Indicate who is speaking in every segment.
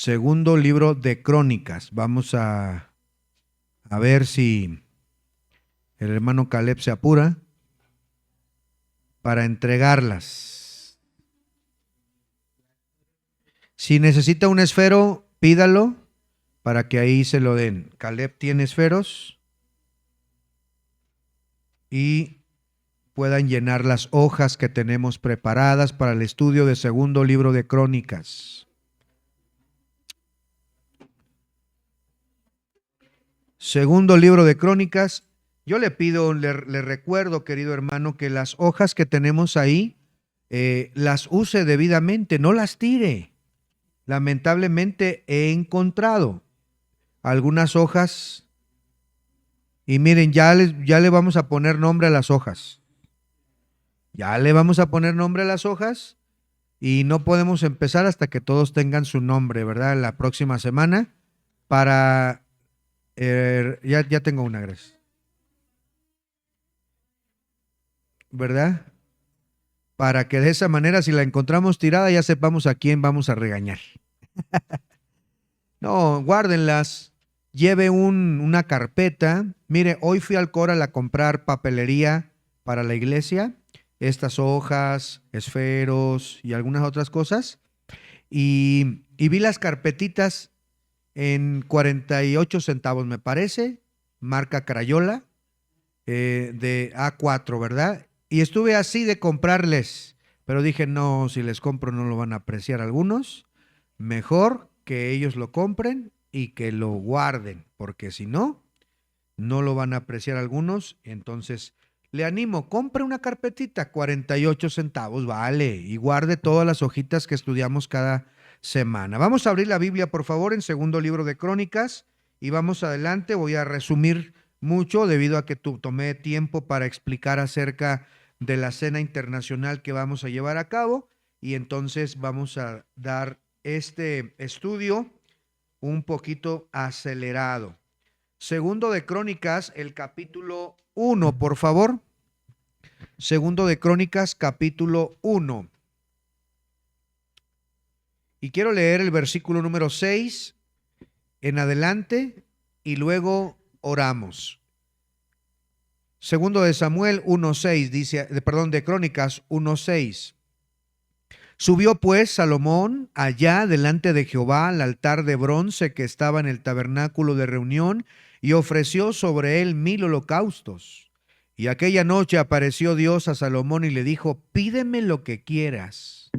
Speaker 1: Segundo libro de Crónicas. Vamos a ver si el hermano Caleb se apura para entregarlas. Si necesita un esfero, pídalo para que ahí se lo den. Caleb tiene esferos y puedan llenar las hojas que tenemos preparadas para el estudio de segundo libro de Crónicas. Segundo libro de Crónicas. Yo le pido, le recuerdo, querido hermano, que las hojas que tenemos ahí las use debidamente, no las tire. Lamentablemente he encontrado algunas hojas y miren, ya le vamos a poner nombre a las hojas. Ya le vamos a poner nombre a las hojas y no podemos empezar hasta que todos tengan su nombre, ¿verdad? La próxima semana para... ya tengo una, gracias. ¿Verdad? Para que de esa manera, si la encontramos tirada, ya sepamos a quién vamos a regañar. No, guárdenlas. Lleve una carpeta. Mire, hoy fui al Coral a comprar papelería para la iglesia. Estas hojas, esferos y algunas otras cosas. Y vi las carpetitas en 48 centavos, me parece. Marca Crayola, de A4, ¿verdad? Y estuve así de comprarles. Pero dije, no, si les compro no lo van a apreciar algunos. Mejor que ellos lo compren y que lo guarden, porque si no, no lo van a apreciar algunos. Entonces, le animo, compre una carpetita, 48 centavos, vale, y guarde todas las hojitas que estudiamos cada semana. Vamos a abrir la Biblia, por favor, en segundo libro de Crónicas, y vamos adelante. Voy a resumir mucho debido a que tomé tiempo para explicar acerca de la cena internacional que vamos a llevar a cabo, y entonces vamos a dar este estudio un poquito acelerado. Segundo de Crónicas, el capítulo 1, por favor. Segundo de Crónicas, capítulo 1. Y quiero leer el versículo número 6 en adelante y luego oramos. Segundo de Samuel 1:6 dice, de Crónicas 1:6. Subió pues Salomón allá delante de Jehová al altar de bronce que estaba en el tabernáculo de reunión y ofreció sobre él 1000 holocaustos. Y aquella noche apareció Dios a Salomón y le dijo, pídeme lo que quieras,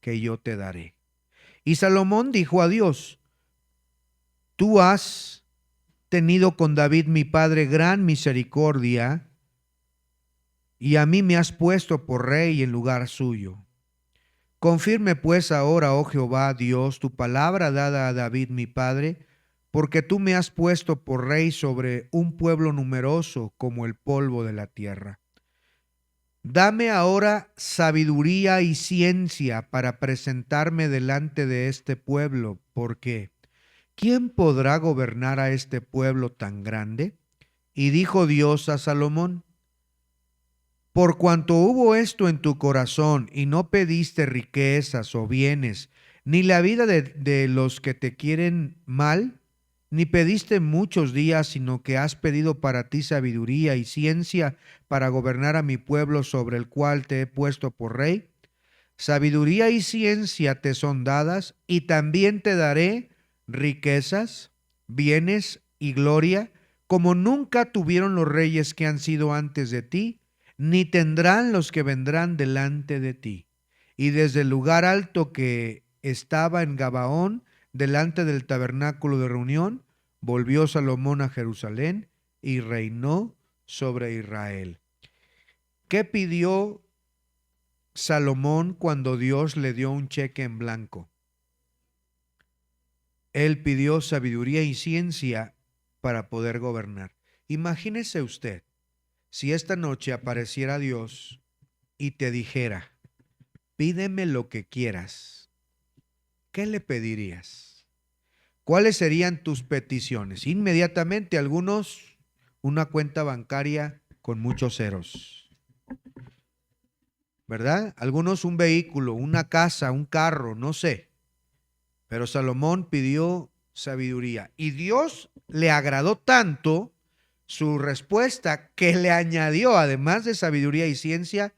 Speaker 1: que yo te daré. Y Salomón dijo a Dios, tú has tenido con David mi padre gran misericordia y a mí me has puesto por rey en lugar suyo. Confirme pues ahora, oh Jehová Dios, tu palabra dada a David mi padre, porque tú me has puesto por rey sobre un pueblo numeroso como el polvo de la tierra. Dame ahora sabiduría y ciencia para presentarme delante de este pueblo, porque ¿quién podrá gobernar a este pueblo tan grande? Y dijo Dios a Salomón, por cuanto hubo esto en tu corazón y no pediste riquezas o bienes, ni la vida de los que te quieren mal, ni pediste muchos días, sino que has pedido para ti sabiduría y ciencia para gobernar a mi pueblo sobre el cual te he puesto por rey. Sabiduría y ciencia te son dadas, y también te daré riquezas, bienes y gloria, como nunca tuvieron los reyes que han sido antes de ti, ni tendrán los que vendrán delante de ti. Y desde el lugar alto que estaba en Gabaón, delante del tabernáculo de reunión, volvió Salomón a Jerusalén y reinó sobre Israel. ¿Qué pidió Salomón cuando Dios le dio un cheque en blanco? Él pidió sabiduría y ciencia para poder gobernar. Imagínese usted si esta noche apareciera Dios y te dijera, pídeme lo que quieras, ¿qué le pedirías? ¿Cuáles serían tus peticiones? Inmediatamente algunos, una cuenta bancaria con muchos ceros, ¿verdad? Algunos un vehículo, una casa, un carro, no sé. pero Salomón pidió sabiduría. Y Dios le agradó tanto su respuesta que le añadió, además de sabiduría y ciencia,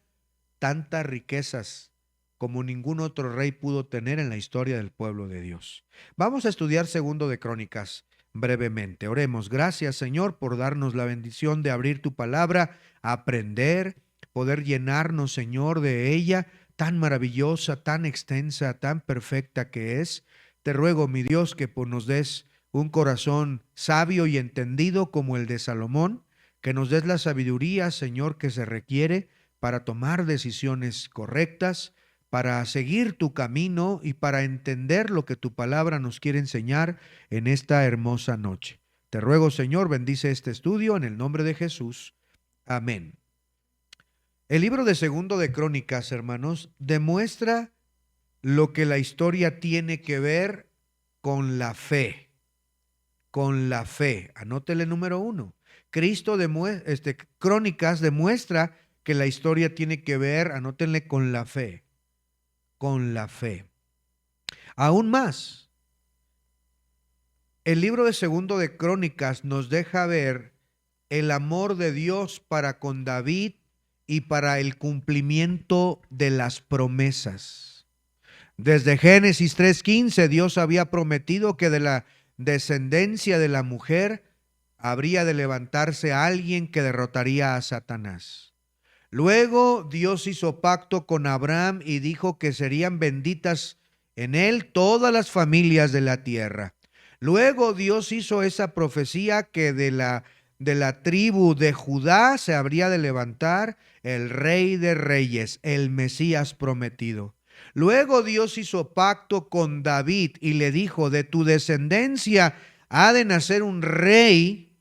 Speaker 1: tantas riquezas como ningún otro rey pudo tener en la historia del pueblo de Dios. Vamos a estudiar segundo de Crónicas brevemente. Oremos. Gracias, Señor, por darnos la bendición de abrir tu palabra, aprender, poder llenarnos, Señor, de ella, tan maravillosa, tan extensa, tan perfecta que es. Te ruego, mi Dios, que nos des un corazón sabio y entendido como el de Salomón, que nos des la sabiduría, Señor, que se requiere para tomar decisiones correctas, para seguir tu camino y para entender lo que tu palabra nos quiere enseñar en esta hermosa noche. Te ruego, Señor, bendice este estudio en el nombre de Jesús. Amén. El libro de Segundo de Crónicas, hermanos, demuestra lo que la historia tiene que ver con la fe. Con la fe. Anótele número 1. Crónicas demuestra que la historia tiene que ver, anótenle, con la fe. Con la fe. Aún más, el libro de Segundo de Crónicas nos deja ver el amor de Dios para con David y para el cumplimiento de las promesas. Desde Génesis 3:15, Dios había prometido que de la descendencia de la mujer habría de levantarse alguien que derrotaría a Satanás. Luego Dios hizo pacto con Abraham y dijo que serían benditas en él todas las familias de la tierra. Luego Dios hizo esa profecía que de la tribu de Judá se habría de levantar el Rey de Reyes, el Mesías prometido. Luego Dios hizo pacto con David y le dijo: de tu descendencia ha de nacer un rey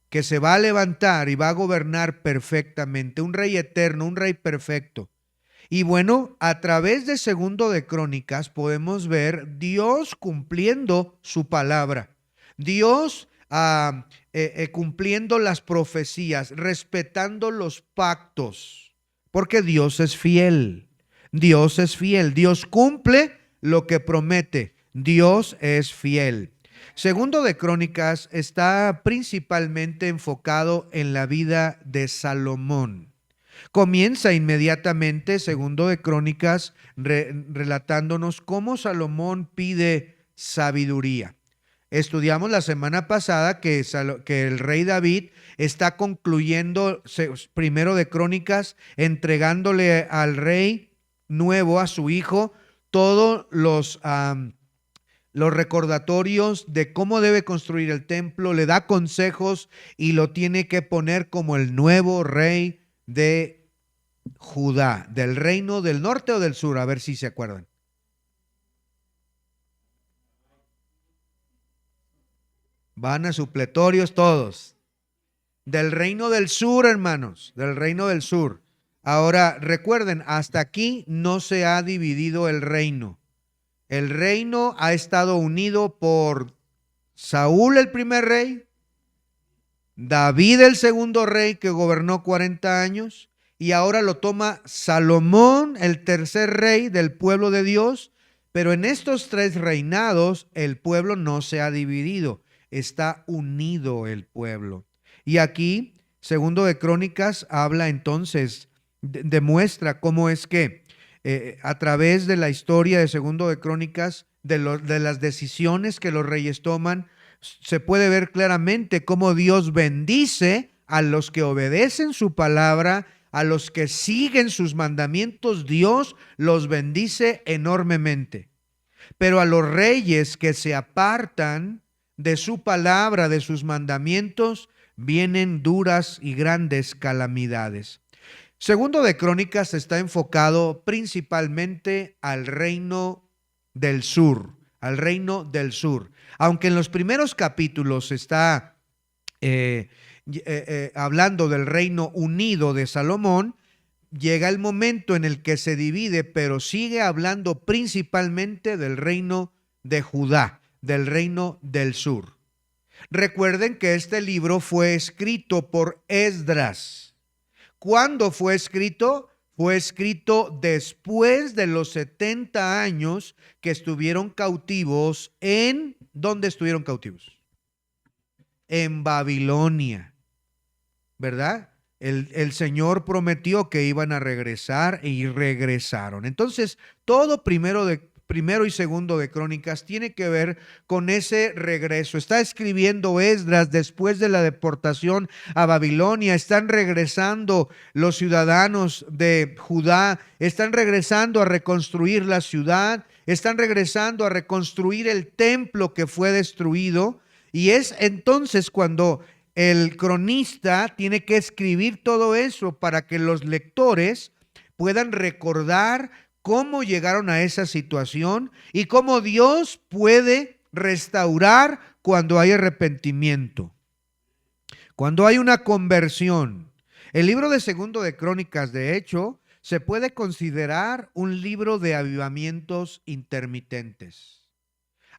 Speaker 1: que se va a levantar y va a gobernar perfectamente, un rey eterno, un rey perfecto. Y bueno, a través de Segundo de Crónicas podemos ver Dios cumpliendo su palabra, Dios cumpliendo las profecías, respetando los pactos, porque Dios es fiel. Dios es fiel, Dios cumple lo que promete, Dios es fiel. Segundo de Crónicas está principalmente enfocado en la vida de Salomón. Comienza inmediatamente Segundo de Crónicas relatándonos cómo Salomón pide sabiduría. Estudiamos la semana pasada que el rey David está concluyendo Primero de Crónicas entregándole al rey nuevo, a su hijo, todos los recordatorios de cómo debe construir el templo, le da consejos y lo tiene que poner como el nuevo rey de Judá, del reino del norte o del sur, a ver si se acuerdan. Van a supletorios todos. Del reino del sur, hermanos, del reino del sur. Ahora, recuerden, hasta aquí no se ha dividido el reino. El reino ha estado unido por Saúl, el primer rey, David, el segundo rey, que gobernó 40 años, y ahora lo toma Salomón, el tercer rey del pueblo de Dios. Pero en estos 3 reinados el pueblo no se ha dividido, está unido el pueblo. Y aquí, Segundo de Crónicas habla entonces, demuestra cómo es que a través de la historia de Segundo de Crónicas, de las decisiones que los reyes toman, se puede ver claramente cómo Dios bendice a los que obedecen su palabra, a los que siguen sus mandamientos. Dios los bendice enormemente. Pero a los reyes que se apartan de su palabra, de sus mandamientos, vienen duras y grandes calamidades. Segundo de Crónicas está enfocado principalmente al reino del sur, al reino del sur. Aunque en los primeros capítulos está hablando del reino unido de Salomón, llega el momento en el que se divide, pero sigue hablando principalmente del reino de Judá, del reino del sur. Recuerden que este libro fue escrito por Esdras. ¿Cuándo fue escrito? Fue escrito después de los 70 años que estuvieron cautivos en... ¿Dónde estuvieron cautivos? En Babilonia, ¿verdad? El Señor prometió que iban a regresar y regresaron. Entonces, todo primero y segundo de Crónicas tiene que ver con ese regreso. Está escribiendo Esdras después de la deportación a Babilonia. Están regresando los ciudadanos de Judá, están regresando a reconstruir la ciudad, están regresando a reconstruir el templo que fue destruido. Y es entonces cuando el cronista tiene que escribir todo eso para que los lectores puedan recordar cómo llegaron a esa situación y cómo Dios puede restaurar cuando hay arrepentimiento, cuando hay una conversión. El libro de Segundo de Crónicas, de hecho, se puede considerar un libro de avivamientos intermitentes.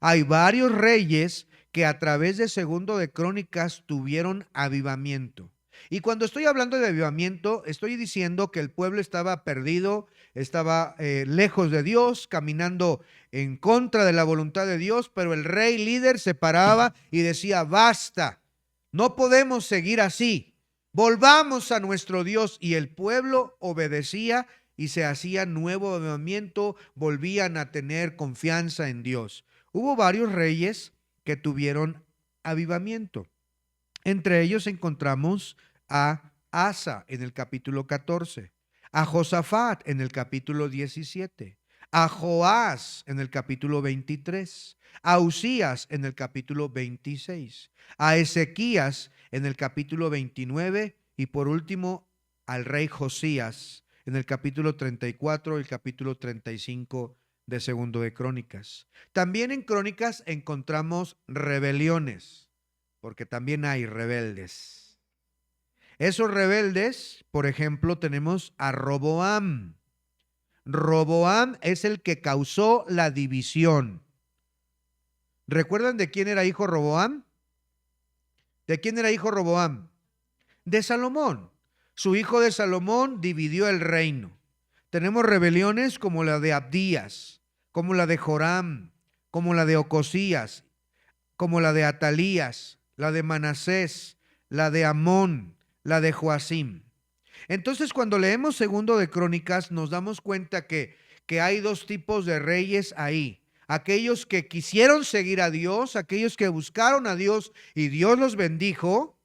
Speaker 1: Hay varios reyes que a través de Segundo de Crónicas tuvieron avivamiento. Y cuando estoy hablando de avivamiento, estoy diciendo que el pueblo estaba perdido, estaba lejos de Dios, caminando en contra de la voluntad de Dios, pero el rey líder se paraba y decía: basta, no podemos seguir así, volvamos a nuestro Dios. Y el pueblo obedecía y se hacía nuevo avivamiento, volvían a tener confianza en Dios. Hubo varios reyes que tuvieron avivamiento. Entre ellos encontramos a Asa en el capítulo 14, a Josafat en el capítulo 17, a Joás en el capítulo 23, a Usías en el capítulo 26, a Ezequías en el capítulo 29 y por último al rey Josías en el capítulo 34 y el capítulo 35 de Segundo de Crónicas. También en Crónicas encontramos rebeliones, porque también hay rebeldes. Esos rebeldes, por ejemplo, tenemos a Roboam. Roboam es el que causó la división. ¿Recuerdan de quién era hijo Roboam? ¿De quién era hijo Roboam? De Salomón. Su hijo de Salomón dividió el reino. Tenemos rebeliones como la de Abdías, como la de Joram, como la de Ocosías, como la de Atalías, la de Manasés, la de Amón, la de Joacim. Entonces, cuando leemos Segundo de Crónicas, nos damos cuenta que hay dos tipos de reyes ahí. Aquellos que quisieron seguir a Dios, aquellos que buscaron a Dios y Dios los bendijo,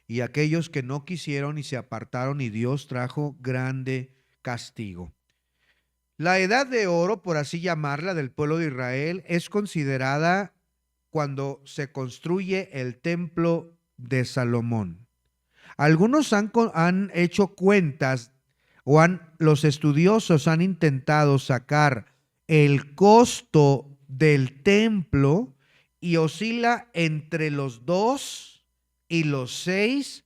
Speaker 1: y aquellos que no quisieron y se apartaron y Dios trajo grande castigo. La edad de oro, por así llamarla, del pueblo de Israel es considerada cuando se construye el templo de Salomón. Algunos han hecho cuentas los estudiosos han intentado sacar el costo del templo y oscila entre los 2 y los 6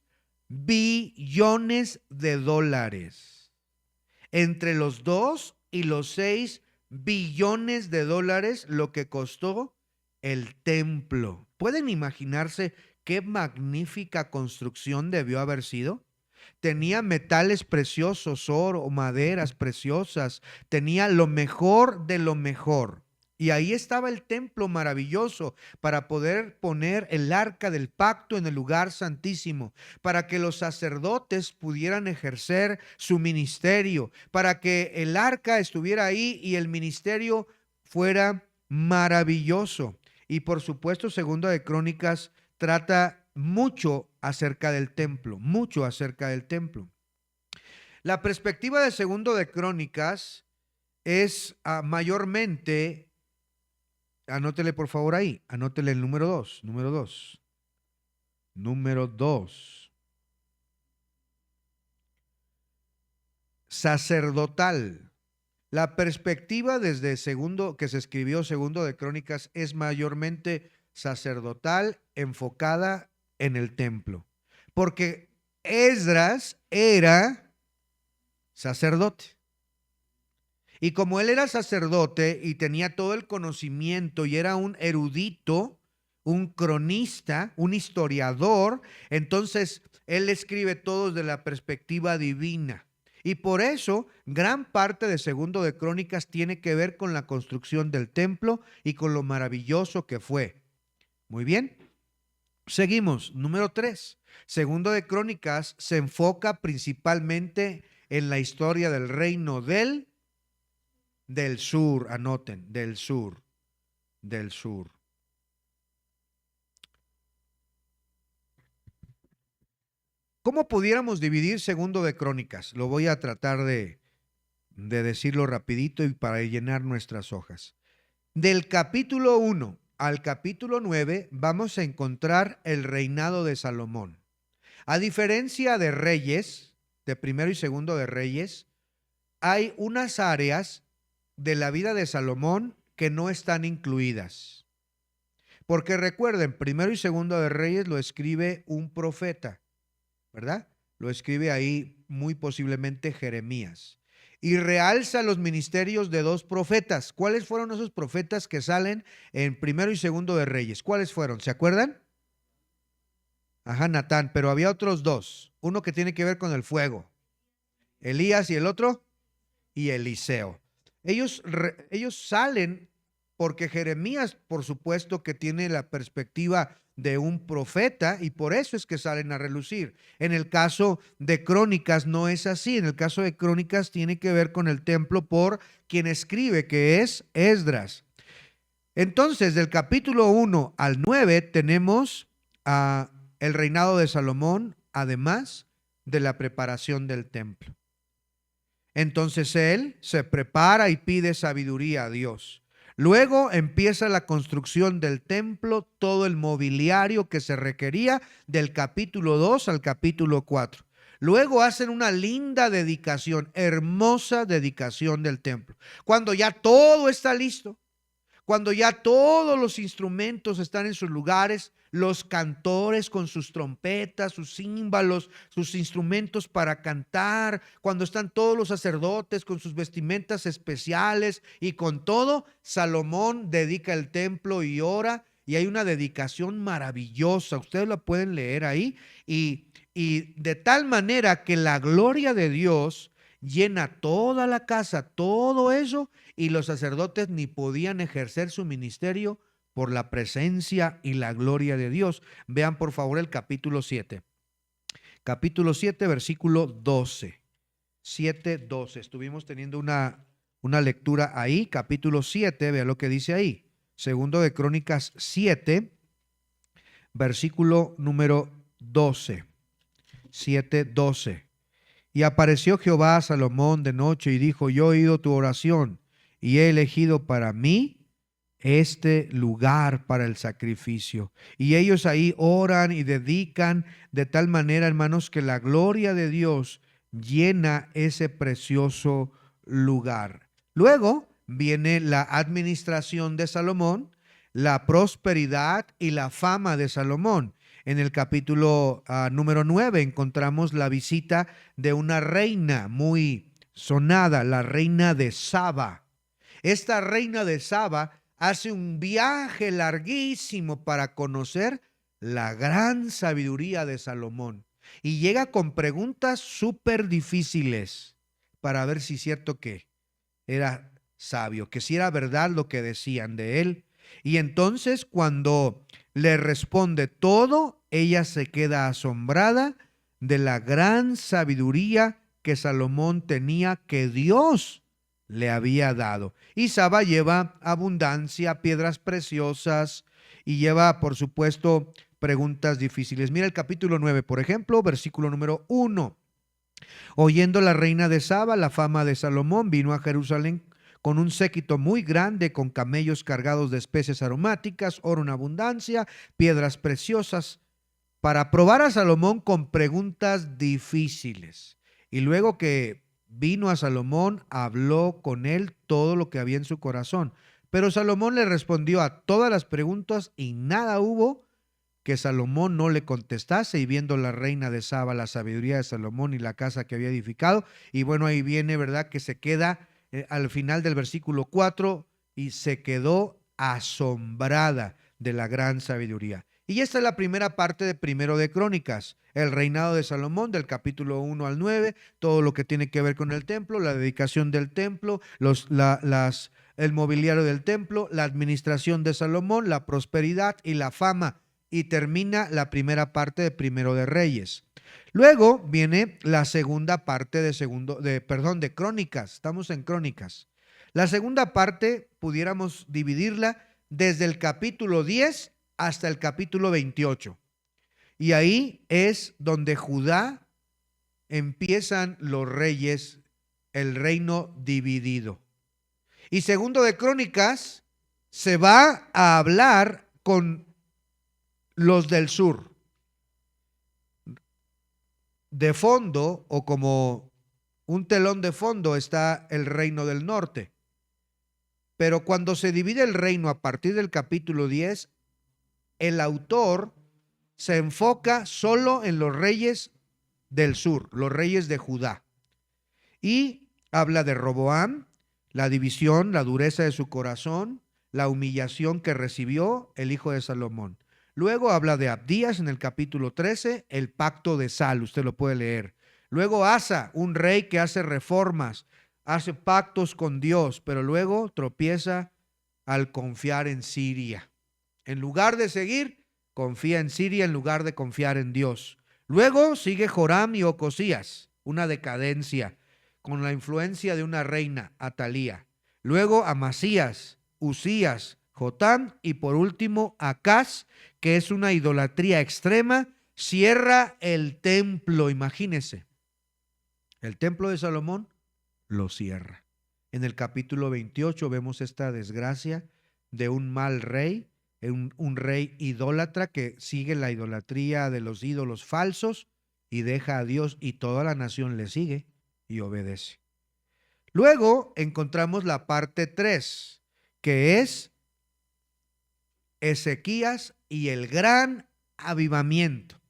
Speaker 1: billones de dólares. Entre los 2 y los 6 billones de dólares lo que costó el templo. ¿Pueden imaginarse qué magnífica construcción debió haber sido? Tenía metales preciosos, oro, maderas preciosas, tenía lo mejor de lo mejor. Y ahí estaba el templo maravilloso para poder poner el arca del pacto en el lugar santísimo, para que los sacerdotes pudieran ejercer su ministerio, para que el arca estuviera ahí y el ministerio fuera maravilloso. Y por supuesto, Segunda de Crónicas trata mucho acerca del templo, mucho acerca del templo. La perspectiva de Segundo de Crónicas es mayormente, anótele por favor ahí, anótele el número 2, número 2, sacerdotal. La perspectiva desde segundo que se escribió Segundo de Crónicas es mayormente sacerdotal, enfocada en el templo, porque Esdras era sacerdote. Y como él era sacerdote y tenía todo el conocimiento y era un erudito, un cronista, un historiador, entonces él escribe todo desde la perspectiva divina. Y por eso gran parte de Segundo de Crónicas tiene que ver con la construcción del templo y con lo maravilloso que fue. Muy bien. Seguimos. Número 3. Segundo de Crónicas se enfoca principalmente en la historia del reino del sur. Anoten, del sur. Del sur. ¿Cómo pudiéramos dividir Segundo de Crónicas? Lo voy a tratar de decirlo rapidito y para llenar nuestras hojas. Del capítulo 1 al capítulo 9 vamos a encontrar el reinado de Salomón. A diferencia de Reyes, de Primero y Segundo de Reyes, hay unas áreas de la vida de Salomón que no están incluidas. Porque recuerden, Primero y Segundo de Reyes lo escribe un profeta, ¿verdad? Lo escribe ahí muy posiblemente Jeremías. Y realza los ministerios de dos profetas. ¿Cuáles fueron esos profetas que salen en Primero y Segundo de Reyes? ¿Cuáles fueron? ¿Se acuerdan? Ajá, Natán, pero había otros dos. Uno que tiene que ver con el fuego. Elías y el otro, y Eliseo. Ellos salen porque Jeremías, por supuesto, que tiene la perspectiva de un profeta y por eso es que salen a relucir. En el caso de Crónicas no es así. En el caso de Crónicas tiene que ver con el templo por quien escribe, que es Esdras. Entonces, del capítulo 1 al 9 tenemos el reinado de Salomón, además de la preparación del templo. Entonces él se prepara y pide sabiduría a Dios. Luego empieza la construcción del templo, todo el mobiliario que se requería del capítulo 2 al capítulo 4. Luego hacen una linda dedicación, hermosa dedicación del templo. Cuando ya todo está listo, cuando ya todos los instrumentos están en sus lugares, los cantores con sus trompetas, sus címbalos, sus instrumentos para cantar, cuando están todos los sacerdotes con sus vestimentas especiales y con todo, Salomón dedica el templo y ora, y hay una dedicación maravillosa. Ustedes la pueden leer ahí, y de tal manera que la gloria de Dios llena toda la casa, todo eso, y los sacerdotes ni podían ejercer su ministerio por la presencia y la gloria de Dios. Vean por favor el capítulo 7. Capítulo 7, versículo 12. 7, 12. Estuvimos teniendo una lectura ahí. Capítulo 7, vean lo que dice ahí. Segundo de Crónicas 7, versículo número 12. 7, 12. Y apareció Jehová a Salomón de noche y dijo: yo he oído tu oración y he elegido para mí este lugar para el sacrificio. Y ellos ahí oran y dedican de tal manera, hermanos, que la gloria de Dios llena ese precioso lugar. Luego viene la administración de Salomón, la prosperidad y la fama de Salomón. En el capítulo número 9 encontramos la visita de una reina muy sonada, la reina de Saba. Esta reina de Saba hace un viaje larguísimo para conocer la gran sabiduría de Salomón y llega con preguntas súper difíciles para ver si es cierto que era sabio, que si era verdad lo que decían de él. Y entonces cuando le responde todo, ella se queda asombrada de la gran sabiduría que Salomón tenía, que Dios le había dado. Y Saba lleva abundancia, piedras preciosas y lleva, por supuesto, preguntas difíciles. Mira el capítulo 9, por ejemplo, versículo número 1. Oyendo la reina de Saba la fama de Salomón, vino a Jerusalén con un séquito muy grande, con camellos cargados de especies aromáticas, oro en abundancia, piedras preciosas, para probar a Salomón con preguntas difíciles. Y luego que vino a Salomón, habló con él todo lo que había en su corazón. Pero Salomón le respondió a todas las preguntas y nada hubo que Salomón no le contestase. Y viendo la reina de Saba la sabiduría de Salomón y la casa que había edificado, y bueno, ahí viene, ¿verdad?, que se queda al final del versículo 4 y se quedó asombrada de la gran sabiduría. Y esta es la primera parte de Primero de Crónicas, el reinado de Salomón del capítulo 1 al 9, todo lo que tiene que ver con el templo, la dedicación del templo, el mobiliario del templo, la administración de Salomón, la prosperidad y la fama. Y termina la primera parte de Primero de Reyes. Luego viene la segunda parte de Crónicas. Estamos en Crónicas. La segunda parte pudiéramos dividirla desde el capítulo 10 hasta el capítulo 28. Y ahí es donde Judá empiezan los reyes, el reino dividido. Y segundo de Crónicas se va a hablar con los del sur. De fondo, o como un telón de fondo, está el reino del norte. Pero cuando se divide el reino a partir del capítulo 10, el autor se enfoca solo en los reyes del sur, los reyes de Judá. Y habla de Roboam, la división, la dureza de su corazón, la humillación que recibió el hijo de Salomón. Luego habla de Abdías en el capítulo 13, el pacto de sal, usted lo puede leer. Luego Asa, un rey que hace reformas, hace pactos con Dios, pero luego tropieza al confiar en Siria. En lugar de seguir, confía en Siria en lugar de confiar en Dios. Luego sigue Joram y Ocosías, una decadencia con la influencia de una reina, Atalía. Luego Amasías, Usías, Jotam y por último Acaz, que es una idolatría extrema, cierra el templo, imagínese. El templo de Salomón lo cierra. En el capítulo 28 vemos esta desgracia de un mal rey, un rey idólatra que sigue la idolatría de los ídolos falsos y deja a Dios y toda la nación le sigue y obedece. Luego encontramos la parte 3, que es Ezequías y el gran avivamiento.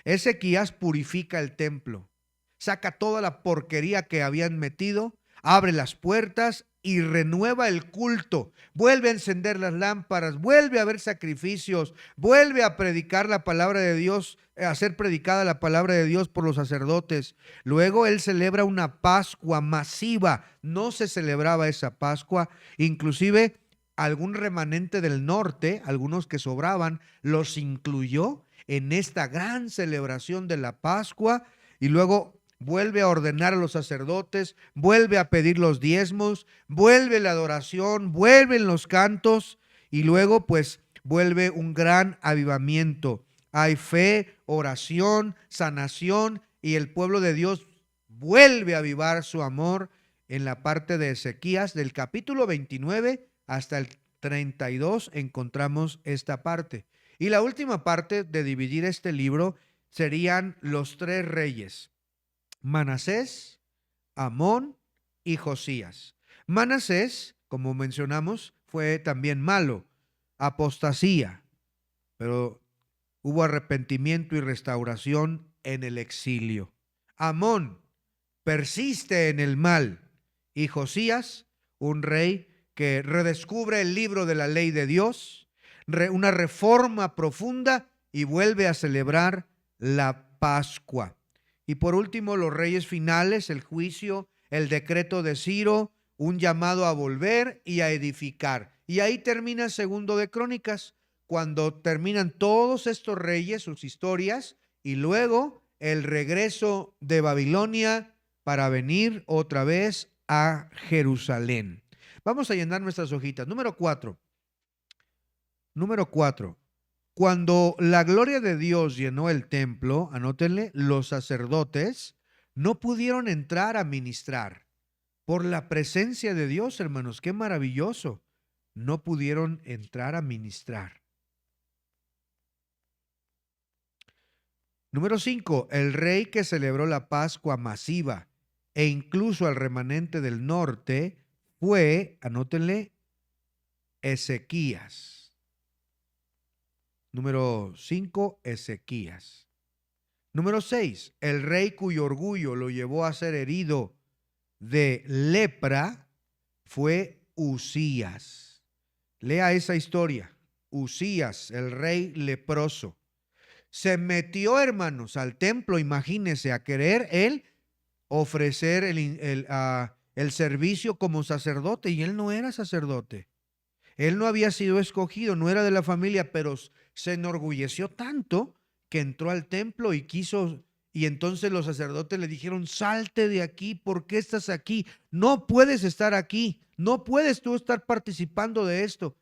Speaker 1: Ezequías purifica el templo, saca toda la porquería que habían metido, abre las puertas y renueva el culto, vuelve a encender las lámparas, vuelve a haber sacrificios, vuelve a predicar la palabra de Dios, a ser predicada la palabra de Dios por los sacerdotes. Luego él celebra una Pascua masiva, no se celebraba esa Pascua, inclusive algún remanente del norte, algunos que sobraban, los incluyó en esta gran celebración de la Pascua y luego vuelve a ordenar a los sacerdotes, vuelve a pedir los diezmos, vuelve la adoración, vuelven los cantos y luego pues vuelve un gran avivamiento. Hay fe, oración, sanación y el pueblo de Dios vuelve a avivar su amor en la parte de Ezequías del capítulo 29 hasta el 32 encontramos esta parte. Y la última parte de dividir este libro serían los tres reyes, Manasés, Amón y Josías. Manasés, como mencionamos, fue también malo, apostasía, pero hubo arrepentimiento y restauración en el exilio. Amón persiste en el mal y Josías, un rey que redescubre el libro de la ley de Dios, una reforma profunda y vuelve a celebrar la Pascua. Y por último, los reyes finales, el juicio, el decreto de Ciro, un llamado a volver y a edificar. Y ahí termina segundo de Crónicas, cuando terminan todos estos reyes, sus historias, y luego el regreso de Babilonia para venir otra vez a Jerusalén. Vamos a llenar nuestras hojitas. Número 4. Número 4. Cuando la gloria de Dios llenó el templo, anótenle, los sacerdotes no pudieron entrar a ministrar. Por la presencia de Dios, hermanos, qué maravilloso. No pudieron entrar a ministrar. Número 5. El rey que celebró la Pascua masiva e incluso al remanente del norte fue, anótenle, Ezequías. Número 5, Ezequías. Número 6, el rey cuyo orgullo lo llevó a ser herido de lepra fue Usías. Lea esa historia. Usías, el rey leproso, se metió, hermanos, al templo, imagínense, a querer él ofrecer el servicio como sacerdote, y él no era sacerdote. Él no había sido escogido, no era de la familia, pero se enorgulleció tanto que entró al templo y quiso, y entonces los sacerdotes le dijeron: salte de aquí, ¿por qué estás aquí? No puedes estar aquí, no puedes tú estar participando de esto.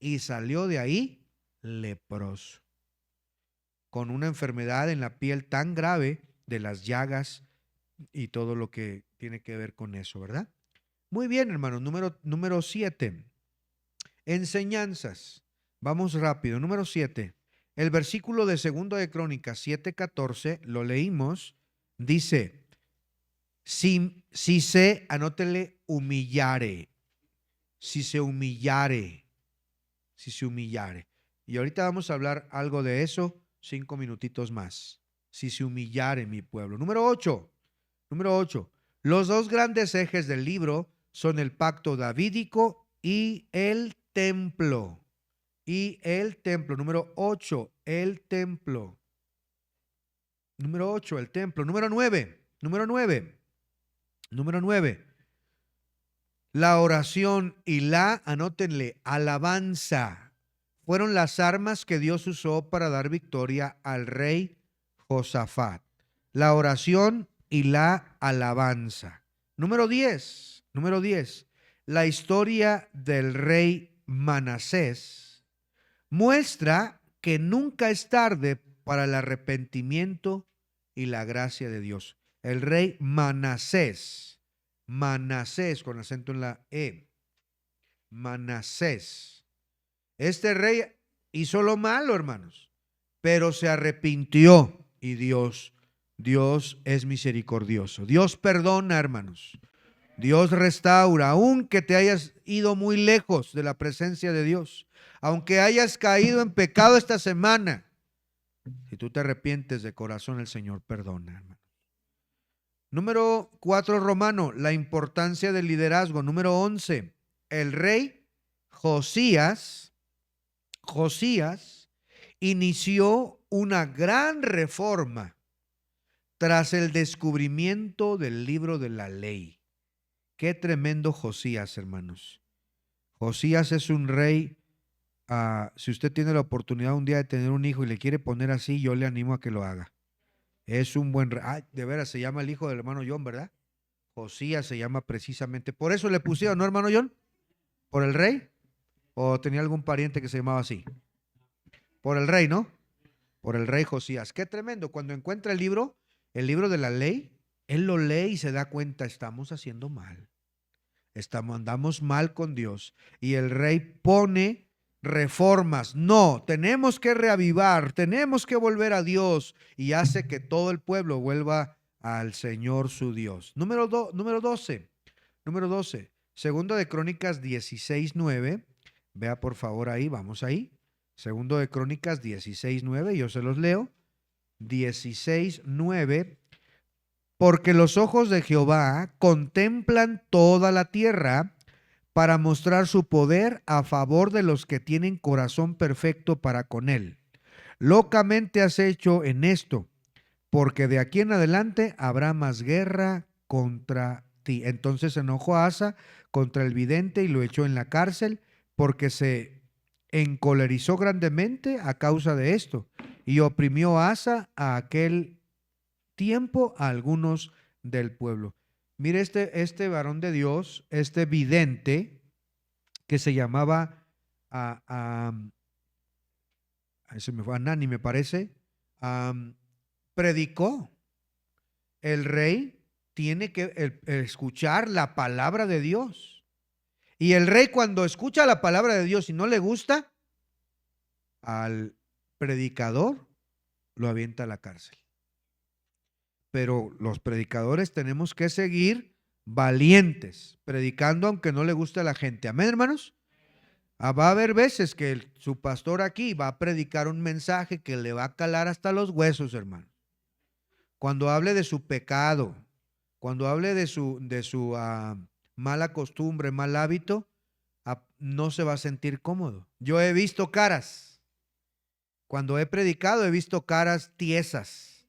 Speaker 1: Y salió de ahí leproso, con una enfermedad en la piel tan grave de las llagas y todo lo que tiene que ver con eso, ¿verdad? Muy bien, hermanos. Número 7. Enseñanzas. Vamos rápido. Número 7. El versículo de 2 de Crónicas 7:14, lo leímos, dice: si se, anótele, humillare, si se humillare, si se humillare. Y ahorita vamos a hablar algo de eso, 5 minutitos más. Si se humillare mi pueblo. Número 8. Los dos grandes ejes del libro son el pacto davídico y el templo. Número 8, el templo. Número 8, el templo. Número 9. La oración y anótenle, alabanza fueron las armas que Dios usó para dar victoria al rey Josafat. La oración y la alabanza. Número 10. La historia del rey Manasés muestra que nunca es tarde para el arrepentimiento y la gracia de Dios. El rey Manasés con acento en la E. Manasés. Este rey hizo lo malo, hermanos, pero se arrepintió y Dios es misericordioso. Dios perdona, hermanos. Dios restaura, aunque te hayas ido muy lejos de la presencia de Dios, aunque hayas caído en pecado esta semana. Si tú te arrepientes de corazón, el Señor perdona, hermano. Número 4, Romano, la importancia del liderazgo. Número 11, el rey Josías inició una gran reforma tras el descubrimiento del libro de la ley. Qué tremendo Josías, hermanos. Josías es un rey. Si usted tiene la oportunidad un día de tener un hijo y le quiere poner así, yo le animo a que lo haga. Es un buen rey. De veras, se llama el hijo del hermano John, ¿verdad? Josías se llama precisamente. Por eso le pusieron, ¿no, hermano John? ¿Por el rey? ¿O tenía algún pariente que se llamaba así? Por el rey, ¿no? Por el rey Josías. Qué tremendo. Cuando encuentra el libro de la ley, él lo lee y se da cuenta: estamos haciendo mal. Andamos mal con Dios. Y el rey pone reformas. No, tenemos que reavivar, tenemos que volver a Dios, y hace que todo el pueblo vuelva al Señor su Dios. Número 12. Segundo de Crónicas 16:9. Vea por favor ahí, vamos ahí. Segundo de Crónicas 16:9, yo se los leo. 16:9. Porque los ojos de Jehová contemplan toda la tierra para mostrar su poder a favor de los que tienen corazón perfecto para con él. Locamente has hecho en esto, porque de aquí en adelante habrá más guerra contra ti. Entonces se enojó Asa contra el vidente y lo echó en la cárcel, porque se encolerizó grandemente a causa de esto, y oprimió Asa a aquel tiempo a algunos del pueblo. Mire este varón de Dios, este vidente, que se llamaba se me fue, Anani, me parece, predicó. El rey tiene que escuchar la palabra de Dios. Y el rey, cuando escucha la palabra de Dios y no le gusta, al predicador lo avienta a la cárcel. Pero los predicadores tenemos que seguir valientes, predicando aunque no le guste a la gente. Amén, hermanos. Va a haber veces que su pastor aquí va a predicar un mensaje que le va a calar hasta los huesos, hermano. Cuando hable de su pecado, cuando hable de su mala costumbre, mal hábito, no se va a sentir cómodo. Yo he visto caras. Cuando he predicado he visto caras tiesas,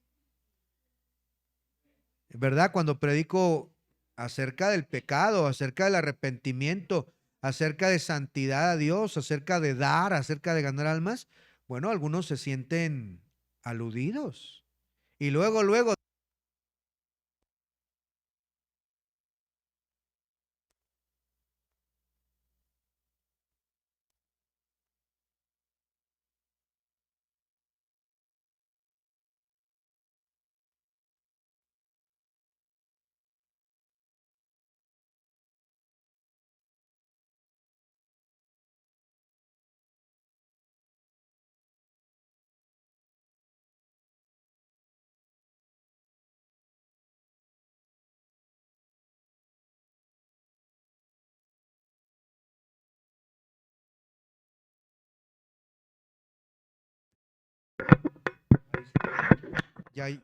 Speaker 1: ¿verdad? Cuando predico acerca del pecado, acerca del arrepentimiento, acerca de santidad a Dios, acerca de dar, acerca de ganar almas, bueno, algunos se sienten aludidos. Y luego,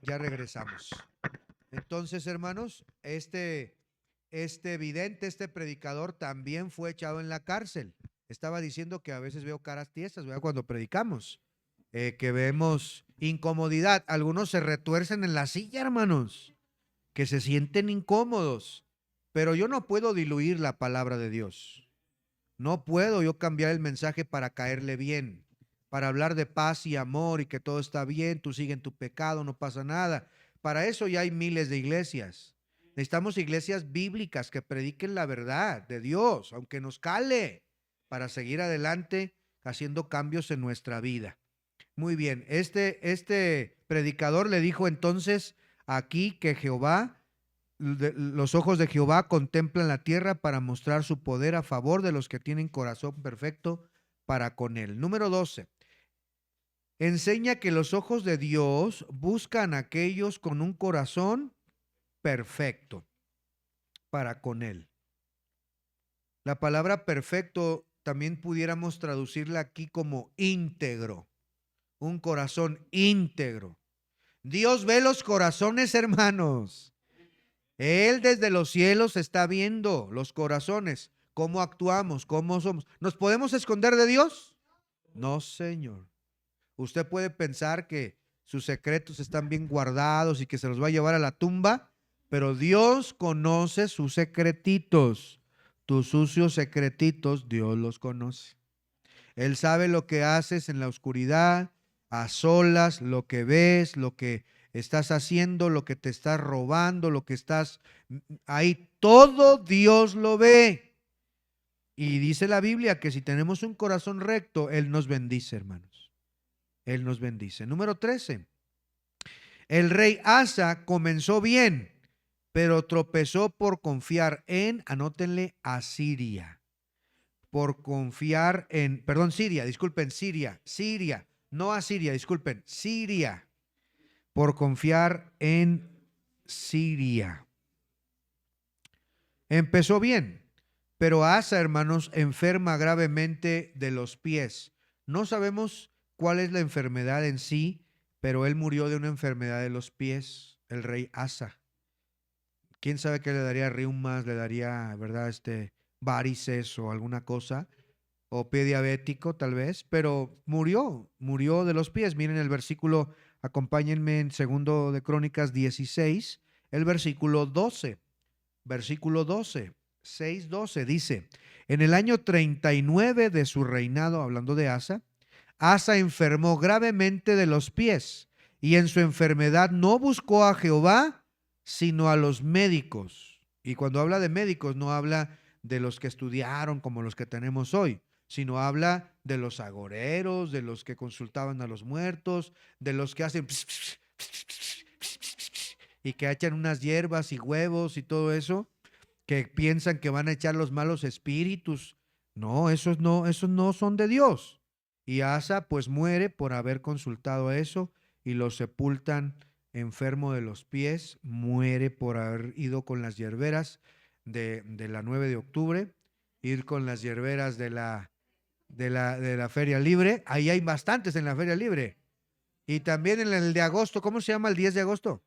Speaker 1: ya regresamos. Entonces, hermanos, este vidente, este predicador también fue echado en la cárcel. Estaba diciendo que a veces veo caras tiesas, ¿verdad? Cuando predicamos, que vemos incomodidad. Algunos se retuercen en la silla, hermanos, que se sienten incómodos. Pero yo no puedo diluir la palabra de Dios. No puedo yo cambiar el mensaje para caerle bien, para hablar de paz y amor y que todo está bien, tú sigue en tu pecado, no pasa nada. Para eso ya hay miles de iglesias. Necesitamos iglesias bíblicas que prediquen la verdad de Dios, aunque nos cale, para seguir adelante haciendo cambios en nuestra vida. Muy bien, este predicador le dijo entonces aquí que los ojos de Jehová contemplan la tierra para mostrar su poder a favor de los que tienen corazón perfecto para con él. Número 12. Enseña que los ojos de Dios buscan a aquellos con un corazón perfecto para con él. La palabra perfecto también pudiéramos traducirla aquí como íntegro, un corazón íntegro. Dios ve los corazones, hermanos. Él desde los cielos está viendo los corazones, cómo actuamos, cómo somos. ¿Nos podemos esconder de Dios? No, Señor. Usted puede pensar que sus secretos están bien guardados y que se los va a llevar a la tumba, pero Dios conoce sus secretitos. Tus sucios secretitos, Dios los conoce. Él sabe lo que haces en la oscuridad, a solas, lo que ves, lo que estás haciendo, lo que te estás robando, lo que estás ahí. Todo Dios lo ve. Y dice la Biblia que si tenemos un corazón recto, Él nos bendice, hermanos. Él nos bendice. Número 13. El rey Asa comenzó bien, pero tropezó por confiar en, anótenle, Asiria. Por confiar en, perdón, Siria, disculpen, Siria, no Asiria, disculpen, Siria, por confiar en Siria. Empezó bien, pero Asa, hermanos, enferma gravemente de los pies. No sabemos cuál es la enfermedad en sí, pero él murió de una enfermedad de los pies, el rey Asa. ¿Quién sabe qué le daría? Reumas, le daría, ¿verdad? Varices o alguna cosa, o pie diabético tal vez, pero murió de los pies. Miren el versículo, acompáñenme en segundo de Crónicas 16, el versículo 12. Versículo 12, 6:12 dice, en el año 39 de su reinado, hablando de Asa, Asa enfermó gravemente de los pies y en su enfermedad no buscó a Jehová, sino a los médicos. Y cuando habla de médicos no habla de los que estudiaron como los que tenemos hoy, sino habla de los agoreros, de los que consultaban a los muertos, de los que hacen y que echan unas hierbas y huevos y todo eso, que piensan que van a echar los malos espíritus. No, esos no son de Dios. Y Asa pues muere por haber consultado eso y lo sepultan enfermo de los pies, muere por haber ido con las hierberas de la 9 de octubre, ir con las hierberas de la Feria Libre. Ahí hay bastantes en la Feria Libre. Y también en el de agosto, ¿cómo se llama el 10 de agosto?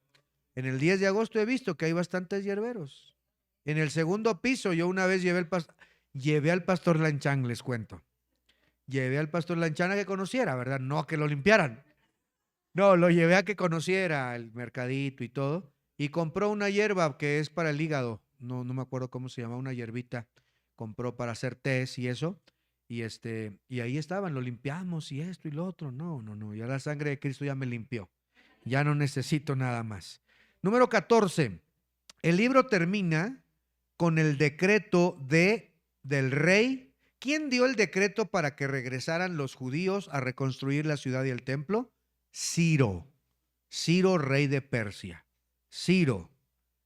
Speaker 1: En el 10 de agosto he visto que hay bastantes hierberos. En el segundo piso yo una vez llevé al pastor Lanchang, les cuento. Llevé al pastor Lanchana a que conociera, ¿verdad? No a que lo limpiaran. No, lo llevé a que conociera el mercadito y todo. Y compró una hierba que es para el hígado. No me acuerdo cómo se llama, una hierbita. Compró para hacer tés y eso. Y ahí estaban, lo limpiamos y esto y lo otro. No. Ya la sangre de Cristo ya me limpió. Ya no necesito nada más. Número 14. El libro termina con el decreto del rey. ¿Quién dio el decreto para que regresaran los judíos a reconstruir la ciudad y el templo? Ciro. Ciro, rey de Persia. Ciro.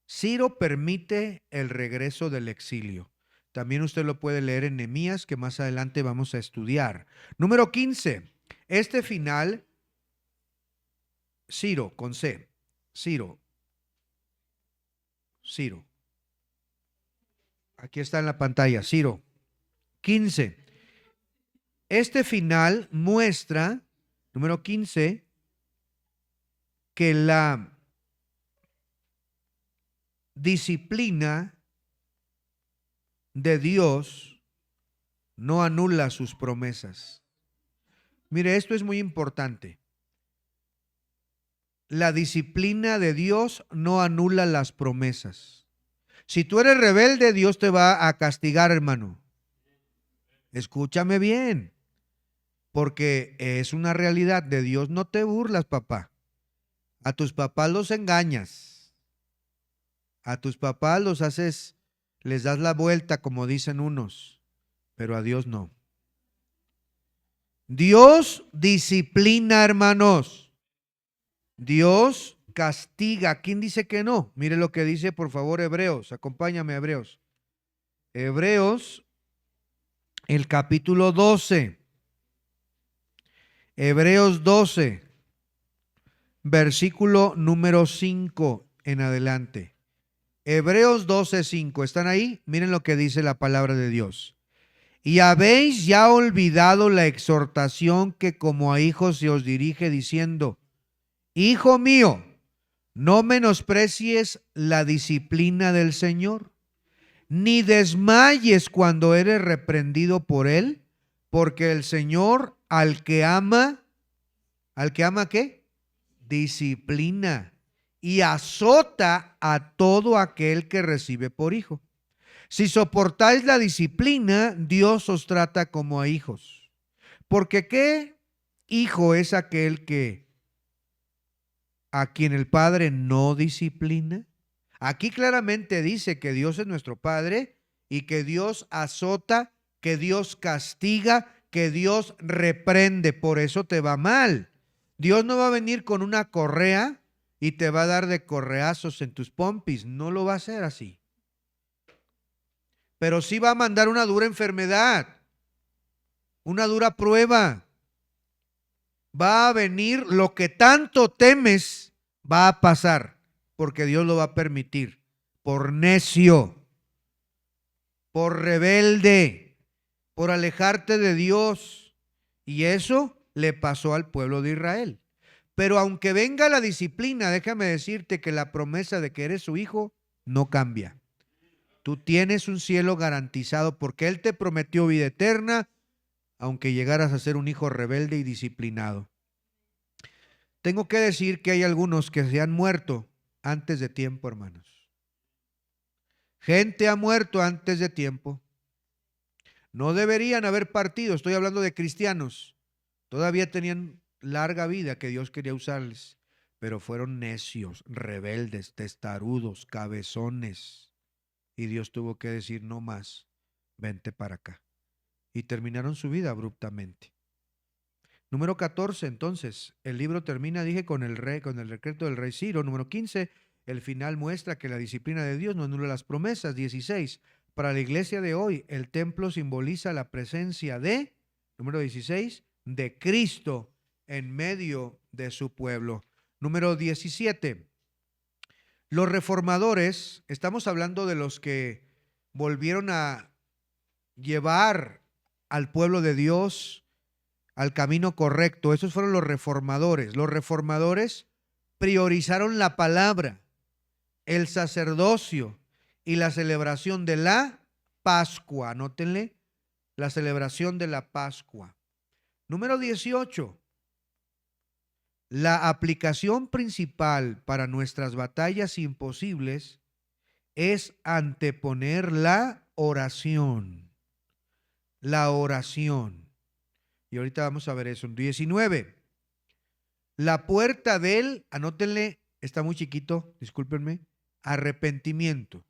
Speaker 1: Ciro permite el regreso del exilio. También usted lo puede leer en Nehemías, que más adelante vamos a estudiar. Número 15. Este final, Ciro, con C. Ciro. Aquí está en la pantalla, Ciro. 15. Este final muestra, número 15, que la disciplina de Dios no anula sus promesas. Mire, esto es muy importante. La disciplina de Dios no anula las promesas. Si tú eres rebelde, Dios te va a castigar, hermano. Escúchame bien, porque es una realidad. De Dios no te burlas, papá. A tus papás los engañas. A tus papás los haces, les das la vuelta, como dicen unos, pero a Dios no. Dios disciplina, hermanos. Dios castiga. ¿Quién dice que no? Mire lo que dice, por favor, Hebreos. Acompáñame, Hebreos. Hebreos, el capítulo 12. Hebreos 12, versículo número 5 en adelante. Hebreos 12, 5. ¿Están ahí? Miren lo que dice la palabra de Dios. Y habéis ya olvidado la exhortación que como a hijos se os dirige diciendo: Hijo mío, no menosprecies la disciplina del Señor, ni desmayes cuando eres reprendido por Él, porque el Señor ¿al que ama qué? Disciplina y azota a todo aquel que recibe por hijo. Si soportáis la disciplina, Dios os trata como a hijos. Porque ¿qué hijo es aquel a quien el Padre no disciplina? Aquí claramente dice que Dios es nuestro Padre y que Dios azota, que Dios castiga, que Dios reprende. Por eso te va mal. Dios no va a venir con una correa y te va a dar de correazos en tus pompis. No lo va a hacer así. Pero sí va a mandar una dura enfermedad, una dura prueba. Va a venir lo que tanto temes, va a pasar, porque Dios lo va a permitir. Por necio, por rebelde, por alejarte de Dios. Y eso le pasó al pueblo de Israel. Pero aunque venga la disciplina, déjame decirte que la promesa de que eres su hijo no cambia. Tú tienes un cielo garantizado porque Él te prometió vida eterna, aunque llegaras a ser un hijo rebelde y disciplinado. Tengo que decir que hay algunos que se han muerto antes de tiempo, hermanos. Gente ha muerto antes de tiempo. No deberían haber partido, estoy hablando de cristianos. Todavía tenían larga vida que Dios quería usarles, pero fueron necios, rebeldes, testarudos, cabezones. Y Dios tuvo que decir: no más, vente para acá. Y terminaron su vida abruptamente. Número 14, entonces, el libro termina, dije, con el decreto del rey Ciro. Número 15, el final muestra que la disciplina de Dios no anula las promesas. 16, para la iglesia de hoy, el templo simboliza la presencia de, número 16, de Cristo en medio de su pueblo. Número 17, los reformadores, estamos hablando de los que volvieron a llevar al pueblo de Dios al camino correcto. Esos fueron los reformadores. Los reformadores priorizaron la palabra, el sacerdocio y la celebración de la Pascua. Anótenle, la celebración de la Pascua. Número 18. La aplicación principal para nuestras batallas imposibles es anteponer la oración. La oración. Y ahorita vamos a ver eso. 19. La puerta del, anótenle, está muy chiquito, discúlpenme, arrepentimiento.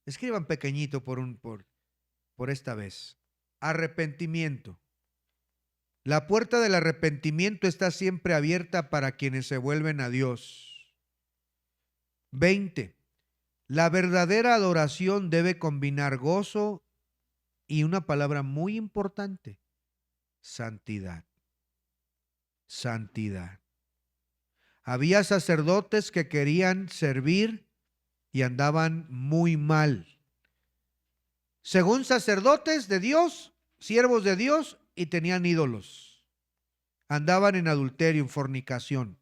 Speaker 1: Escriban pequeñito por esta vez. Arrepentimiento. La puerta del arrepentimiento está siempre abierta para quienes se vuelven a Dios. 20. La verdadera adoración debe combinar gozo y una palabra muy importante, santidad. Santidad. Había sacerdotes que querían servir y andaban muy mal. Según sacerdotes de Dios, siervos de Dios, y tenían ídolos. Andaban en adulterio, en fornicación.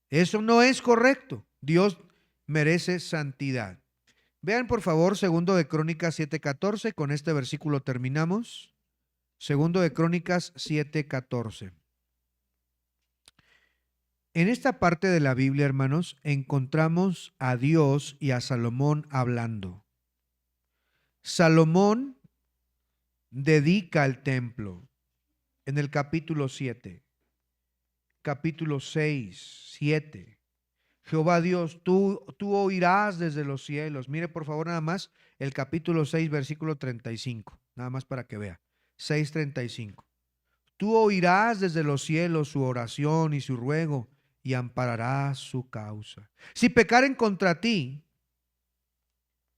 Speaker 1: Eso no es correcto. Dios merece santidad. Vean por favor segundo de Crónicas 7:14, con este versículo terminamos. Segundo de Crónicas 7:14. En esta parte de la Biblia, hermanos, encontramos a Dios y a Salomón hablando. Salomón dedica el templo en el capítulo 7, capítulo 6, 7. Jehová Dios, tú oirás desde los cielos. Mire por favor nada más el capítulo 6, versículo 35, nada más para que vea. 6:35. Tú oirás desde los cielos su oración y su ruego y ampararás su causa. Si pecaren contra ti,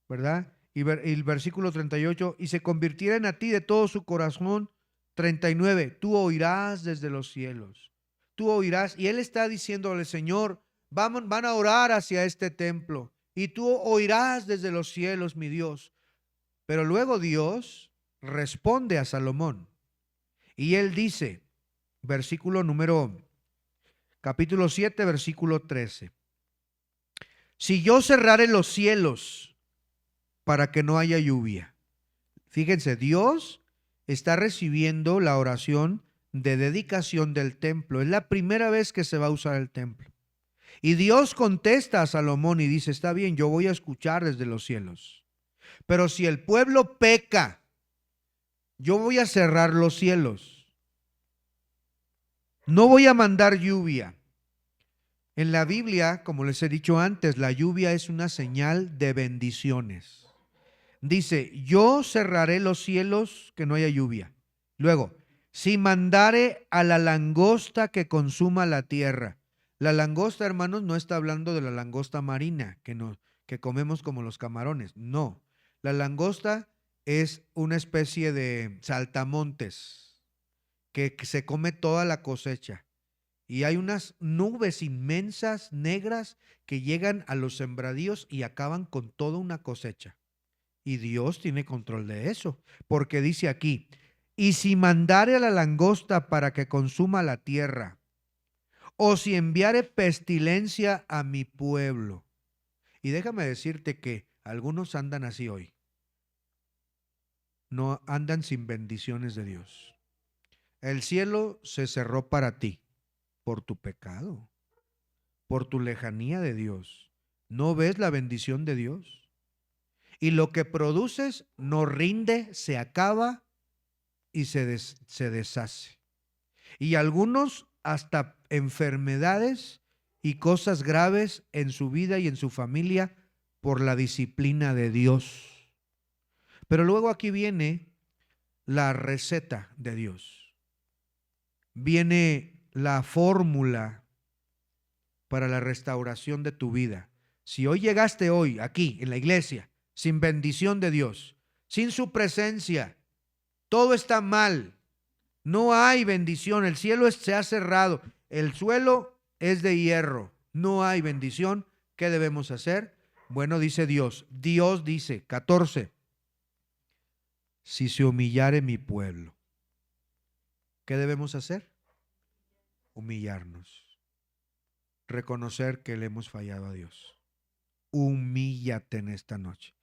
Speaker 1: ¿verdad? Y el versículo 38, y se convirtieren a ti de todo su corazón. 39, tú oirás desde los cielos. Tú oirás. Y él está diciéndole, Señor, van a orar hacia este templo. Y tú oirás desde los cielos, mi Dios. Pero luego Dios responde a Salomón. Y él dice, capítulo 7, versículo 13. Si yo cerrare los cielos para que no haya lluvia. Fíjense, Dios está recibiendo la oración de dedicación del templo. Es la primera vez que se va a usar el templo. Y Dios contesta a Salomón y dice, está bien, yo voy a escuchar desde los cielos. Pero si el pueblo peca, yo voy a cerrar los cielos. No voy a mandar lluvia. En la Biblia, como les he dicho antes, la lluvia es una señal de bendiciones. Dice, yo cerraré los cielos que no haya lluvia. Luego, si mandare a la langosta que consuma la tierra. La langosta, hermanos, no está hablando de la langosta marina que comemos como los camarones. No, la langosta es una especie de saltamontes que se come toda la cosecha. Y hay unas nubes inmensas, negras, que llegan a los sembradíos y acaban con toda una cosecha. Y Dios tiene control de eso, porque dice aquí, y si mandare a la langosta para que consuma la tierra, o si enviare pestilencia a mi pueblo. Y déjame decirte que algunos andan así hoy. No andan sin bendiciones de Dios. El cielo se cerró para ti por tu pecado, por tu lejanía de Dios. ¿No ves la bendición de Dios? Y lo que produces no rinde, se acaba y se deshace. Y algunos hasta enfermedades y cosas graves en su vida y en su familia por la disciplina de Dios. Pero luego aquí viene la receta de Dios. Viene la fórmula para la restauración de tu vida. Si hoy llegaste hoy aquí en la iglesia sin bendición de Dios, sin su presencia, todo está mal, no hay bendición, el cielo se ha cerrado, el suelo es de hierro, no hay bendición. ¿Qué debemos hacer? Bueno, dice Dios dice, 14, si se humillare mi pueblo, ¿qué debemos hacer? Humillarnos, reconocer que le hemos fallado a Dios. Humíllate en esta noche.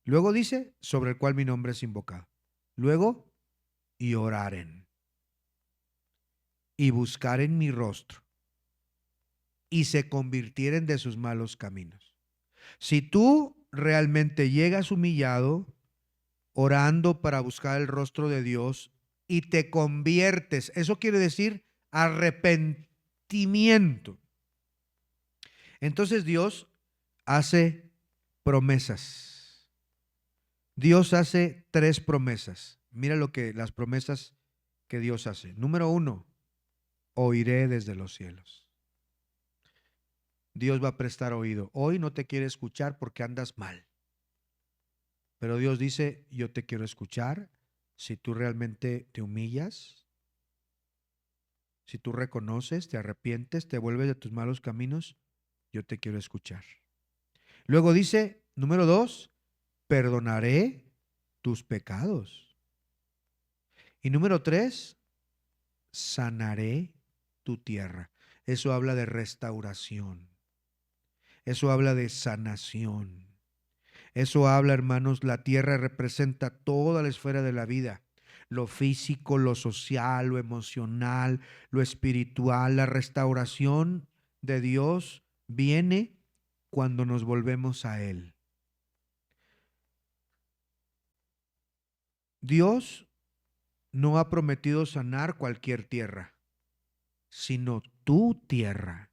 Speaker 1: Luego dice, sobre el cual mi nombre es invocado. Luego, y oraren. y buscaren mi rostro y se convirtieren de sus malos caminos. Si tú realmente llegas humillado, orando para buscar el rostro de Dios y te conviertes, eso quiere decir arrepentimiento. Entonces Dios hace promesas. Dios hace 3 promesas. Mira las promesas que Dios hace. Número 1, oiré desde los cielos. Dios va a prestar oído. Hoy no te quiere escuchar porque andas mal. Pero Dios dice, yo te quiero escuchar si tú realmente te humillas, si tú reconoces, te arrepientes, te vuelves de tus malos caminos, yo te quiero escuchar. Luego dice, número 2, perdonaré tus pecados. Y número 3, sanaré tu tierra. Eso habla de restauración. Eso habla de sanación. Eso habla, hermanos, la tierra representa toda la esfera de la vida. Lo físico, lo social, lo emocional, lo espiritual. La restauración de Dios viene cuando nos volvemos a Él. Dios no ha prometido sanar cualquier tierra, sino tu tierra.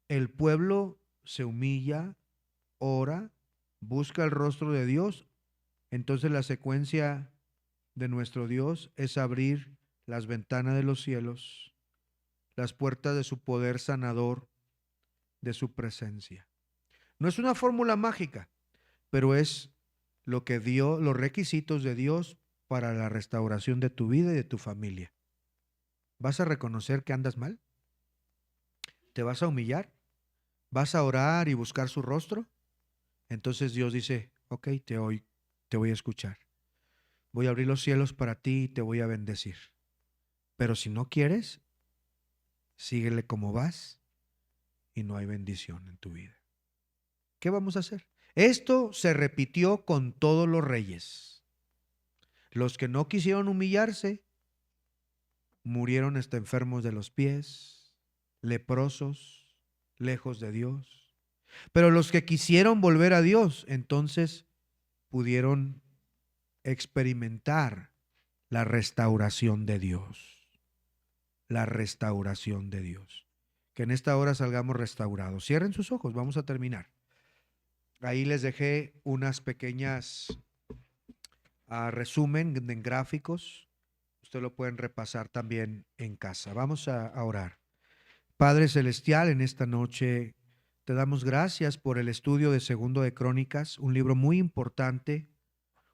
Speaker 1: El pueblo se humilla, ora, busca el rostro de Dios. Entonces la secuencia de nuestro Dios es abrir las ventanas de los cielos, las puertas de su poder sanador, de su presencia. No es una fórmula mágica, pero es lo que dio los requisitos de Dios para la restauración de tu vida y de tu familia. ¿Vas a reconocer que andas mal? ¿Te vas a humillar? ¿Vas a orar y buscar su rostro? Entonces Dios dice, ok, te voy a escuchar. Voy a abrir los cielos para ti y te voy a bendecir. Pero si no quieres, síguele como vas y no hay bendición en tu vida. ¿Qué vamos a hacer? Esto se repitió con todos los reyes. Los que no quisieron humillarse murieron hasta enfermos de los pies, leprosos, lejos de Dios. Pero los que quisieron volver a Dios, entonces pudieron experimentar la restauración de Dios. La restauración de Dios. Que en esta hora salgamos restaurados. Cierren sus ojos, vamos a terminar. Ahí les dejé unas pequeñas resumen en gráficos. Ustedes lo pueden repasar también en casa. Vamos a orar. Padre Celestial, en esta noche te damos gracias por el estudio de Segundo de Crónicas, un libro muy importante,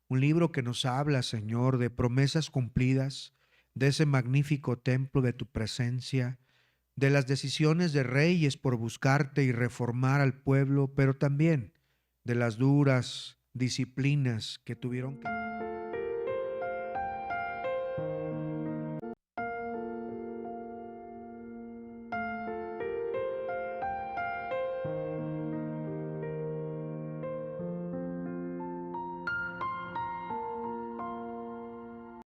Speaker 1: un libro que nos habla, Señor, de promesas cumplidas, de ese magnífico templo de tu presencia, de las decisiones de reyes por buscarte y reformar al pueblo, pero también de las duras disciplinas que tuvieron que